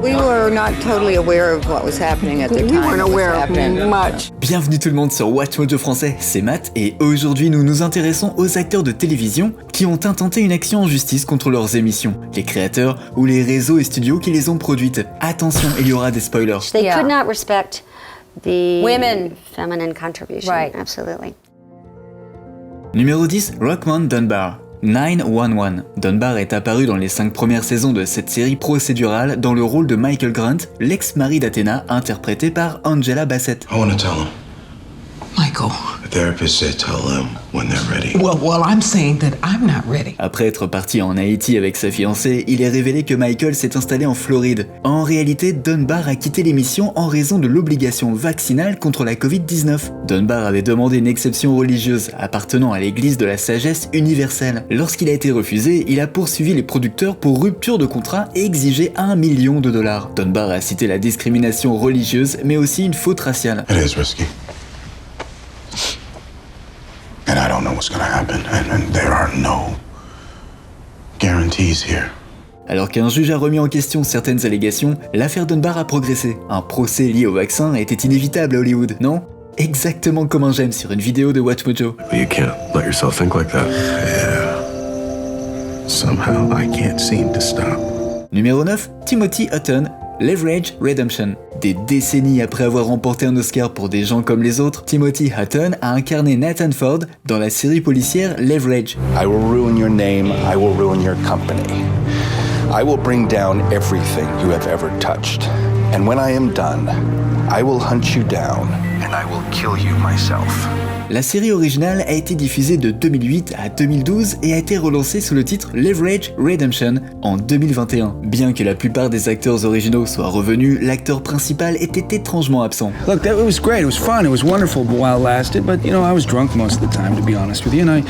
We were not totally aware of what was happening at the time. We weren't aware of much. Bienvenue tout le monde sur Watch Mojo français, c'est Matt et aujourd'hui nous nous intéressons aux acteurs de télévision qui ont intenté une action en justice contre leurs émissions, les créateurs ou les réseaux et studios qui les ont produites. Attention, il y aura des spoilers. They could not respect the feminine contribution. Right. Absolutely. Numéro 10, Rockmond Dunbar. 911. Dunbar est apparu dans les 5 premières saisons de cette série procédurale dans le rôle de Michael Grant, l'ex-mari d'Athena, interprété par Angela Bassett. I want to tell him. Michael. The therapist said tell them when they're ready. Well, I'm saying that I'm not ready. Après être parti en Haïti avec sa fiancée, il est révélé que Michael s'est installé en Floride. En réalité, Dunbar a quitté l'émission en raison de l'obligation vaccinale contre la Covid-19. Dunbar avait demandé une exception religieuse appartenant à l'église de la sagesse universelle. Lorsqu'il a été refusé, il a poursuivi les producteurs pour rupture de contrat et exigé $1 million. Dunbar a cité la discrimination religieuse, mais aussi une faute raciale. It is risky. And I don't know what's gonna happen, and there are no guarantees here. Alors qu'un juge a remis en question certaines allégations, l'affaire Dunbar a progressé. Un procès lié au vaccin était inévitable à Hollywood, non ? Exactement comme un j'aime sur une vidéo de Watch Mojo. You can't let yourself think like that. Yeah. Somehow I can't seem to stop. Numéro 9, Timothy Hutton, Leverage Redemption. Des décennies après avoir remporté un Oscar pour Des gens comme les autres, Timothy Hutton a incarné Nathan Ford dans la série policière Leverage. I will ruin your name, I will ruin your company. I will bring down everything you have ever touched. And when I am done, I will hunt you down and I will kill you myself. La série originale a été diffusée de 2008 à 2012 et a été relancée sous le titre Leverage Redemption en 2021. Bien que la plupart des acteurs originaux soient revenus, l'acteur principal était étrangement absent. Look, it was great, it was fun, it was wonderful while it lasted, but you know, I was drunk most of the time, to be honest with you, and a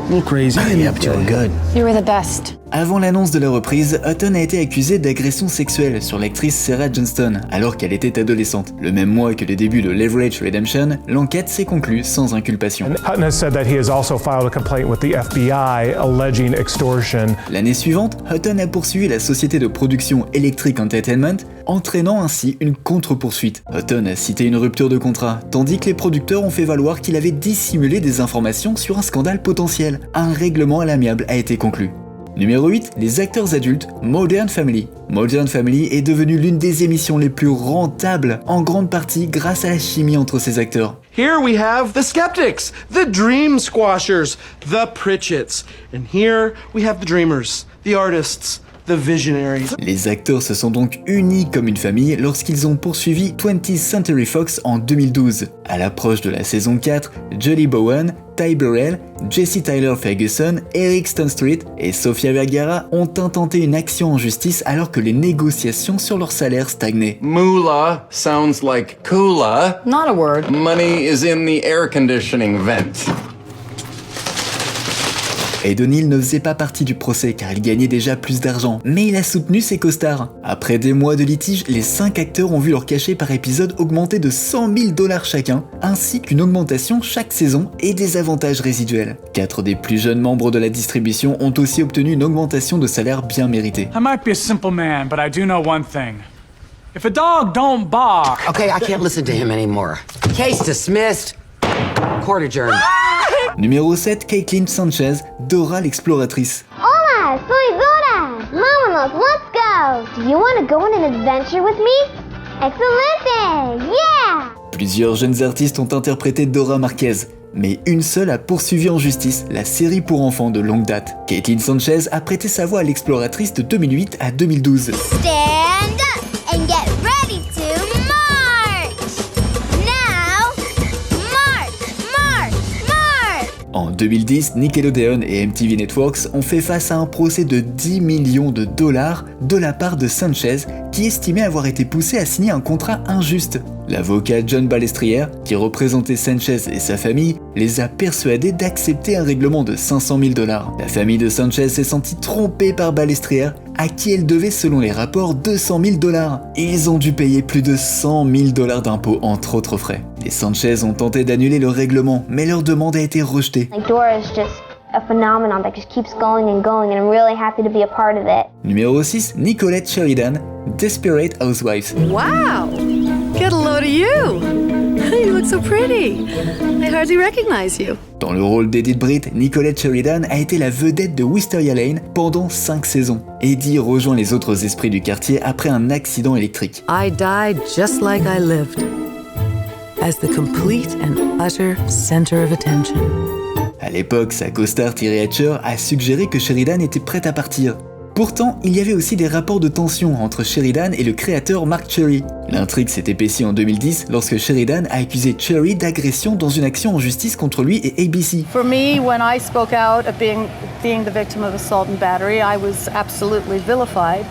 little crazy. Yeah, but you were good. You were the best. Avant l'annonce de la reprise, Hutton a été accusé d'agression sexuelle sur l'actrice Sarah Johnston alors qu'elle était adolescente. Le même mois que le début de Leverage Redemption, l'enquête s'est conclue sans inculpation. Hutton has said that he has also filed a complaint with the FBI alleging extortion. L'année suivante, Hutton a poursuivi la société de production Electric Entertainment, entraînant ainsi une contre-poursuite. Hutton a cité une rupture de contrat, tandis que les producteurs ont fait valoir qu'il avait dissimulé des informations sur un scandale potentiel. Un règlement à l'amiable a été conclu. Numéro 8, les acteurs adultes, Modern Family. Modern Family est devenue l'une des émissions les plus rentables, en grande partie grâce à la chimie entre ses acteurs. Here we have the Skeptics, the Dream Squashers, the Pritchett's. And here we have the Dreamers, the Artists, the Visionaries. Les acteurs se sont donc unis comme une famille lorsqu'ils ont poursuivi 20th Century Fox en 2012. À l'approche de la saison 4, Jolly Bowen, Ty Burrell, Jesse Tyler Ferguson, Eric Stonestreet et Sofia Vergara ont intenté une action en justice alors que les négociations sur leur salaire stagnaient. Moolah sounds like coolah. Not a word. Money is in the air conditioning vent. Ed O'Neill ne faisait pas partie du procès car il gagnait déjà plus d'argent, mais il a soutenu ses costards. Après des mois de litige, les 5 acteurs ont vu leur cachet par épisode augmenter de $100 000 chacun, ainsi qu'une augmentation chaque saison et des avantages résiduels. 4 des plus jeunes membres de la distribution ont aussi obtenu une augmentation de salaire bien méritée. I might be a simple man, but I do know one thing. If a dog don't bark... Okay, I can't listen to him anymore. Case dismissed. Court adjourned. Numéro 7, Caitlin Sanchez, Dora l'exploratrice. Hola, soy Dora. Vámonos, let's go. Do you want to go on an adventure with me? Excelente, yeah! Plusieurs jeunes artistes ont interprété Dora Marquez, mais une seule a poursuivi en justice la série pour enfants de longue date. Caitlin Sanchez a prêté sa voix à l'exploratrice de 2008 à 2012. Stand up and get ready to march. Now, march. En 2010, Nickelodeon et MTV Networks ont fait face à un procès de $10 millions de la part de Sanchez qui estimait avoir été poussé à signer un contrat injuste. L'avocat John Balestrière, qui représentait Sanchez et sa famille, les a persuadés d'accepter un règlement de $500 000. La famille de Sanchez s'est sentie trompée par Balestrière, à qui elle devait selon les rapports $200 000. Ils ont dû payer plus de $100 000 d'impôts entre autres frais. Les Sanchez ont tenté d'annuler le règlement, mais leur demande a été rejetée. Dora is just a phenomenon that just keeps going and I'm really happy to be a part of it. Numéro 6, Nicolette Sheridan, Desperate Housewives. Wow! Get a load of you! You look so pretty. I hardly recognize you. Dans le rôle d'Edith Britt, Nicolette Sheridan a été la vedette de Wisteria Lane pendant 5 saisons. Eddie rejoint les autres esprits du quartier après un accident électrique. I died just like I lived, as the complete and utter center of attention. À l'époque, sa co-star Terry Hatcher a suggéré que Sheridan était prête à partir. Pourtant, il y avait aussi des rapports de tension entre Sheridan et le créateur Mark Cherry. L'intrigue s'est épaissie en 2010 lorsque Sheridan a accusé Cherry d'agression dans une action en justice contre lui et ABC. For me, when I spoke out of being the victim of assault and battery, I was absolutely vilified.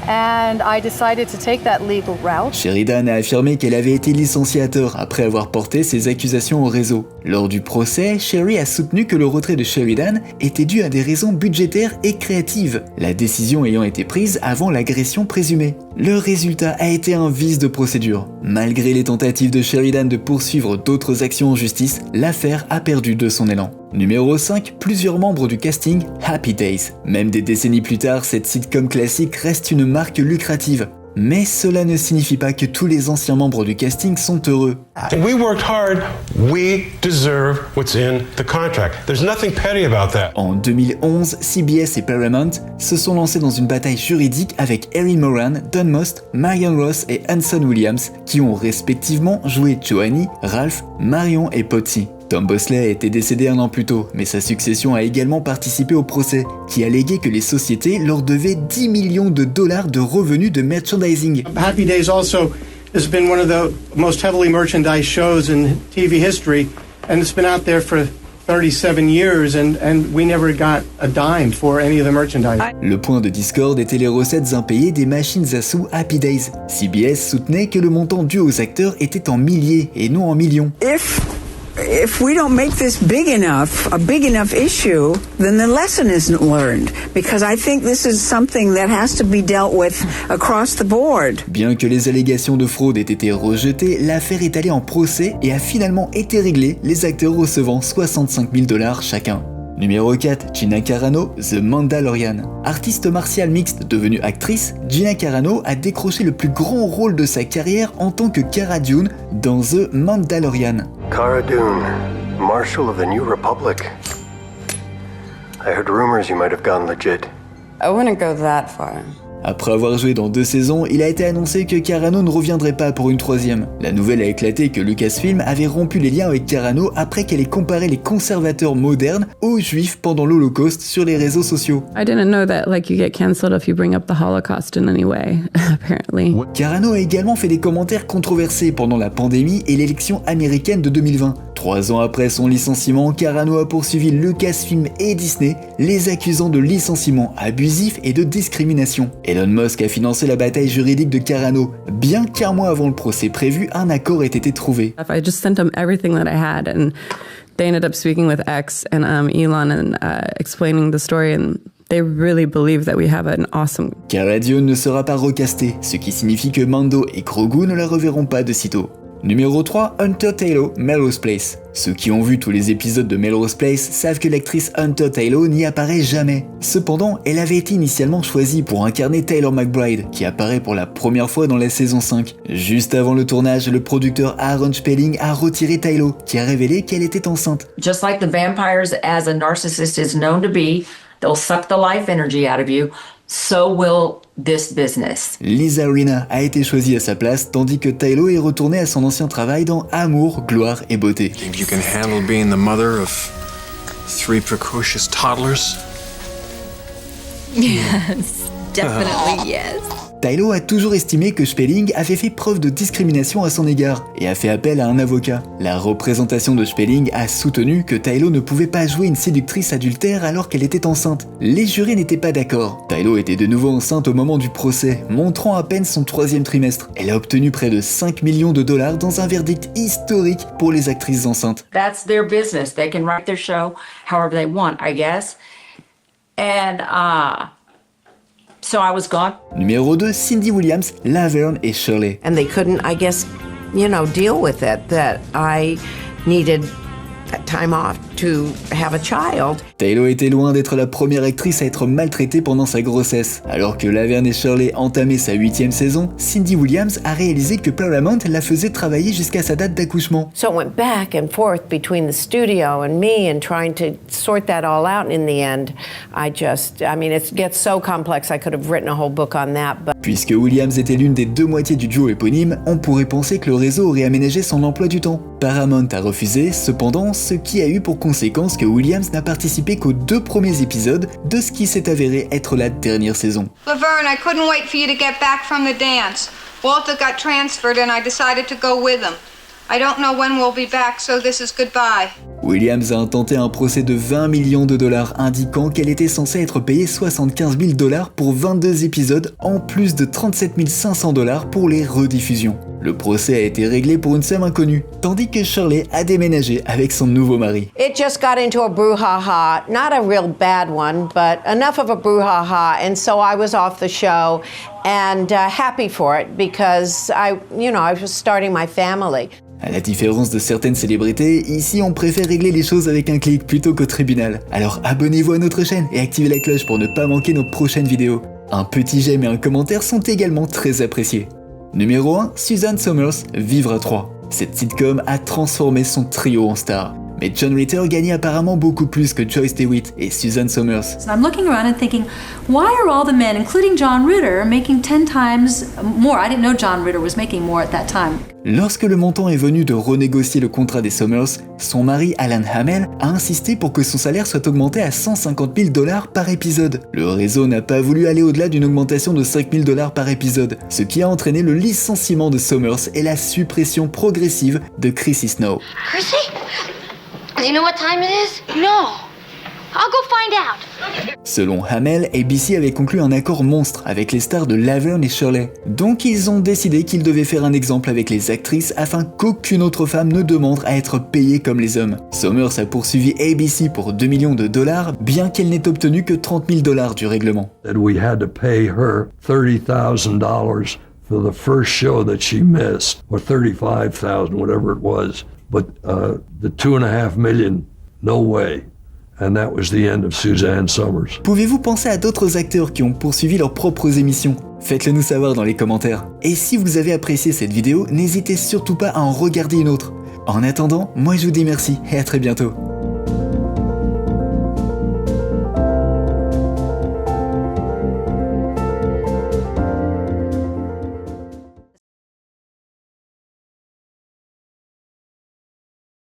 And I decided to take that legal route. Sheridan a affirmé qu'elle avait été licenciée à tort après avoir porté ses accusations au réseau. Lors du procès, Cherry a soutenu que le retrait de Sheridan était dû à des raisons budgétaires et créatives, la décision ayant été prise avant l'agression présumée. Le résultat a été un vice de procédure. Malgré les tentatives de Sheridan de poursuivre d'autres actions en justice, l'affaire a perdu de son élan. Numéro 5, plusieurs membres du casting Happy Days. Même des décennies plus tard, cette sitcom classique reste une marque lucrative. Mais cela ne signifie pas que tous les anciens membres du casting sont heureux. We worked hard. We deserve what's in the contract. There's nothing petty about that. En 2011, CBS et Paramount se sont lancés dans une bataille juridique avec Erin Moran, Don Most, Marion Ross et Anson Williams, qui ont respectivement joué Joanie, Ralph, Marion et Potsy. Tom Bosley était décédé 1 an plus tôt, mais sa succession a également participé au procès, qui alléguait que les sociétés leur devaient $10 millions de revenus de merchandising. Happy Days also has been one of the most heavily merchandised shows in TV history, and it's been out there for 37 years, and we never got a dime for any of the merchandise. Le point de discorde était les recettes impayées des machines à sous Happy Days. CBS soutenait que le montant dû aux acteurs était en milliers et non en millions. If we don't make this a big enough issue, then the lesson isn't learned. Because I think this is something that has to be dealt with across the board. Bien que les allégations de fraude aient été rejetées, l'affaire est allée en procès et a finalement été réglée, les acteurs recevant $65 000 chacun. Numéro 4, Gina Carano, The Mandalorian. Artiste martiale mixte devenue actrice, Gina Carano a décroché le plus grand rôle de sa carrière en tant que Cara Dune dans The Mandalorian. Cara Dune, Marshal of the New Republic. I heard rumors you might have gone legit. I wouldn't go that far. Après avoir joué dans 2 saisons, il a été annoncé que Carano ne reviendrait pas pour une 3e. La nouvelle a éclaté que Lucasfilm avait rompu les liens avec Carano après qu'elle ait comparé les conservateurs modernes aux juifs pendant l'Holocauste sur les réseaux sociaux. I didn't know that you get cancelled if you bring up the Holocaust in any way, apparently. Carano a également fait des commentaires controversés pendant la pandémie et l'élection américaine de 2020. 3 ans après son licenciement, Carano a poursuivi Lucasfilm et Disney, les accusant de licenciement abusif et de discrimination. Elon Musk a financé la bataille juridique de Carano, bien qu'1 mois avant le procès prévu, un accord ait été trouvé. I just sent them everything that I had, and they ended up speaking with X and Elon and explaining the story, and they really believe that we have an awesome. Cara Dune ne sera pas recastée, ce qui signifie que Mando et Grogu ne la reverront pas de sitôt. Numéro 3, Hunter Taylor, Melrose Place. Ceux qui ont vu tous les épisodes de Melrose Place savent que l'actrice Hunter Taylor n'y apparaît jamais. Cependant, elle avait été initialement choisie pour incarner Taylor McBride, qui apparaît pour la première fois dans la saison 5. Juste avant le tournage, le producteur Aaron Spelling a retiré Taylor, qui a révélé qu'elle était enceinte. Just like the vampires as a narcissist is known to be, they'll suck the life energy out of you. So will this business. Lisa Rinna a été choisie à sa place, tandis que Taylor est retournée à son ancien travail dans Amour, Gloire et Beauté. Think you can handle being the mother of 3 precocious toddlers? Yes, definitely yes. Taylor a toujours estimé que Spelling avait fait preuve de discrimination à son égard et a fait appel à un avocat. La représentation de Spelling a soutenu que Taylor ne pouvait pas jouer une séductrice adultère alors qu'elle était enceinte. Les jurés n'étaient pas d'accord. Taylor était de nouveau enceinte au moment du procès, montrant à peine son 3e trimestre. Elle a obtenu près de $5 millions dans un verdict historique pour les actrices enceintes. That's their business. They can write their show however they want, I guess. And so I was gone. Numéro 2, Cindy Williams, Laverne et Shirley. And they couldn't, I guess, deal with it, that I needed that time off to have a child. Taylor était loin d'être la première actrice à être maltraitée pendant sa grossesse. Alors que Laverne et Shirley entamaient sa 8e saison, Cindy Williams a réalisé que Paramount la faisait travailler jusqu'à sa date d'accouchement. So it went back and forth between the studio and me and trying to sort that all out. And in the end, it gets so complex, I could have written a whole book on that. But... Puisque Williams était l'une des deux moitiés du duo éponyme, on pourrait penser que le réseau aurait aménagé son emploi du temps. Paramount a refusé, cependant, ce qui a eu pour conséquence que Williams n'a participé qu'aux 2 premiers épisodes de ce qui s'est avéré être la dernière saison. Laverne, I couldn't wait for you to get back from the dance. Walter got transferred and I decided to go with him. I don't know when we'll be back, so this is goodbye. Williams a intenté un procès de 20 millions de dollars indiquant qu'elle était censée être payée 75 000 $ pour 22 épisodes en plus de 37 500 $ pour les rediffusions. Le procès a été réglé pour une somme inconnue, tandis que Shirley a déménagé avec son nouveau mari. It just got into a brouhaha, not a real bad one, but enough of a brouhaha, and so I was off the show and happy for it because I was starting my family. À la différence de certaines célébrités, ici on préfère régler les choses avec un clic plutôt qu'au tribunal. Alors abonnez-vous à notre chaîne et activez la cloche pour ne pas manquer nos prochaines vidéos. Un petit j'aime et un commentaire sont également très appréciés. Numéro 1, Suzanne Somers, Vivre à 3. Cette sitcom a transformé son trio en star. Mais John Ritter gagnait apparemment beaucoup plus que Joyce DeWitt et Suzanne Somers. So I'm looking around and thinking, why are all the men, including John Ritter, making 10 times more? I didn't know John Ritter was making more at that time. Lorsque le montant est venu de renégocier le contrat des Somers, son mari Alan Hamel a insisté pour que son salaire soit augmenté à 150 000 $ par épisode. Le réseau n'a pas voulu aller au-delà d'une augmentation de 5 000 $ par épisode, ce qui a entraîné le licenciement de Somers et la suppression progressive de Chrissy Snow. Chrissy? Do you know what time it is? No. I'll go find out. Selon Hamel, ABC avait conclu un accord monstre avec les stars de Laverne et Shirley. Donc ils ont décidé qu'ils devaient faire un exemple avec les actrices afin qu'aucune autre femme ne demande à être payée comme les hommes. Somers a poursuivi ABC pour 2 millions de $, bien qu'elle n'ait obtenu que 30 000 $ du règlement. We had to pay her $30,000 for the first show that she missed, or $35,000, whatever it was. But the $2.5 million, no way. And that was the end of Suzanne Somers. Pouvez-vous penser à d'autres acteurs qui ont poursuivi leurs propres émissions? Faites-le nous savoir dans les commentaires. Et si vous avez apprécié cette vidéo, n'hésitez surtout pas à en regarder une autre. En attendant, moi je vous dis merci et à très bientôt.